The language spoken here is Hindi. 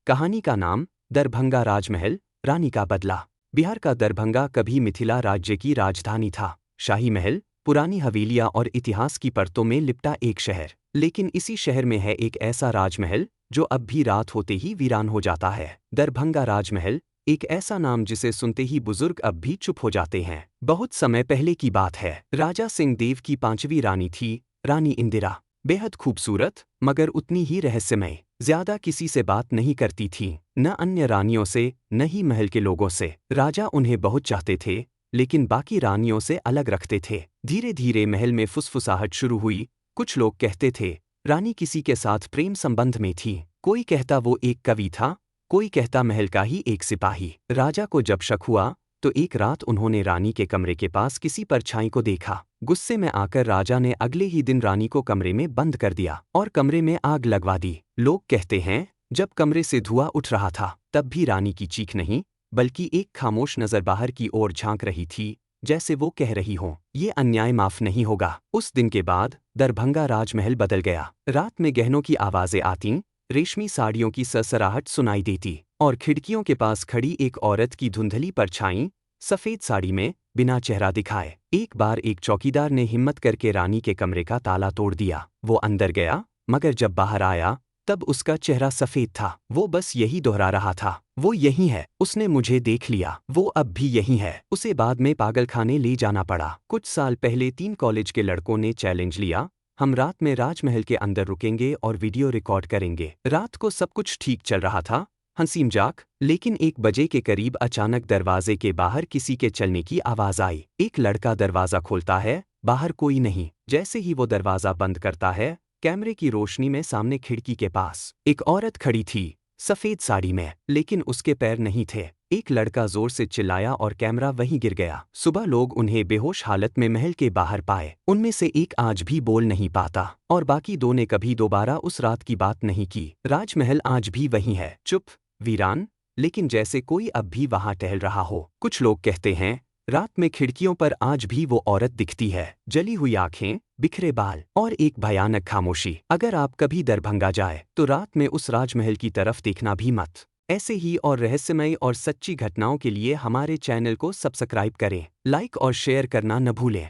कहानी का नाम दरभंगा राजमहल, रानी का बदला। बिहार का दरभंगा कभी मिथिला राज्य की राजधानी था। शाही महल, पुरानी हवेलियां और इतिहास की परतों में लिपटा एक शहर। लेकिन इसी शहर में है एक ऐसा राजमहल जो अब भी रात होते ही वीरान हो जाता है। दरभंगा राजमहल, एक ऐसा नाम जिसे सुनते ही बुजुर्ग अब भी चुप हो जाते हैं। बहुत समय पहले की बात है। राजा सिंह देव की पांचवी रानी थी, रानी इंदिरा। बेहद खूबसूरत, मगर उतनी ही रहस्यमय। ज्यादा किसी से बात नहीं करती थी, न अन्य रानियों से, न ही महल के लोगों से। राजा उन्हें बहुत चाहते थे, लेकिन बाकी रानियों से अलग रखते थे। धीरे धीरे महल में फुसफुसाहट शुरू हुई। कुछ लोग कहते थे रानी किसी के साथ प्रेम संबंध में थी। कोई कहता वो एक कवि था, कोई कहता महल का ही एक सिपाही। राजा को जब शक हुआ तो एक रात उन्होंने रानी के कमरे के पास किसी परछाई को देखा। गुस्से में आकर राजा ने अगले ही दिन रानी को कमरे में बंद कर दिया और कमरे में आग लगवा दी। लोग कहते हैं जब कमरे से धुआं उठ रहा था तब भी रानी की चीख नहीं, बल्कि एक खामोश नजर बाहर की ओर झांक रही थी, जैसे वो कह रही हो, ये अन्याय माफ नहीं होगा। उस दिन के बाद दरभंगा राजमहल बदल गया। रात में गहनों की आवाजें आती, रेशमी साड़ियों की सरसराहट सुनाई देती और खिड़कियों के पास खड़ी एक औरत की धुंधली परछाई, सफेद साड़ी में, बिना चेहरा दिखाए। एक बार एक चौकीदार ने हिम्मत करके रानी के कमरे का ताला तोड़ दिया। वो अंदर गया, मगर जब बाहर आया तब उसका चेहरा सफेद था। वो बस यही दोहरा रहा था, वो यही है, उसने मुझे देख लिया, वो अब भी यही है। उसे बाद में पागलखाने ले जाना पड़ा। कुछ साल पहले 3 कॉलेज के लड़कों ने चैलेंज लिया, हम रात में राजमहल के अंदर रुकेंगे और वीडियो रिकॉर्ड करेंगे। रात को सब कुछ ठीक चल रहा था, हंसी मजाक, लेकिन 1 बजे के करीब अचानक दरवाजे के बाहर किसी के चलने की आवाज आई। एक लड़का दरवाजा खोलता है, बाहर कोई नहीं। जैसे ही वो दरवाजा बंद करता है, कैमरे की रोशनी में सामने खिड़की के पास एक औरत खड़ी थी, सफेद साड़ी में, लेकिन उसके पैर नहीं थे। एक लड़का जोर से चिल्लाया और कैमरा वहीं गिर गया। सुबह लोग उन्हें बेहोश हालत में महल के बाहर पाए। उनमें से एक आज भी बोल नहीं पाता और बाकी 2 ने कभी दोबारा उस रात की बात नहीं की। राजमहल आज भी वही है, चुप, वीरान, लेकिन जैसे कोई अब भी वहां टहल रहा हो। कुछ लोग कहते हैं रात में खिड़कियों पर आज भी वो औरत दिखती है, जली हुई आंखें, बिखरे बाल और एक भयानक खामोशी। अगर आप कभी दरभंगा जाए तो रात में उस राजमहल की तरफ देखना भी मत। ऐसे ही और रहस्यमय और सच्ची घटनाओं के लिए हमारे चैनल को सब्सक्राइब करें, लाइक और शेयर करना न भूलें।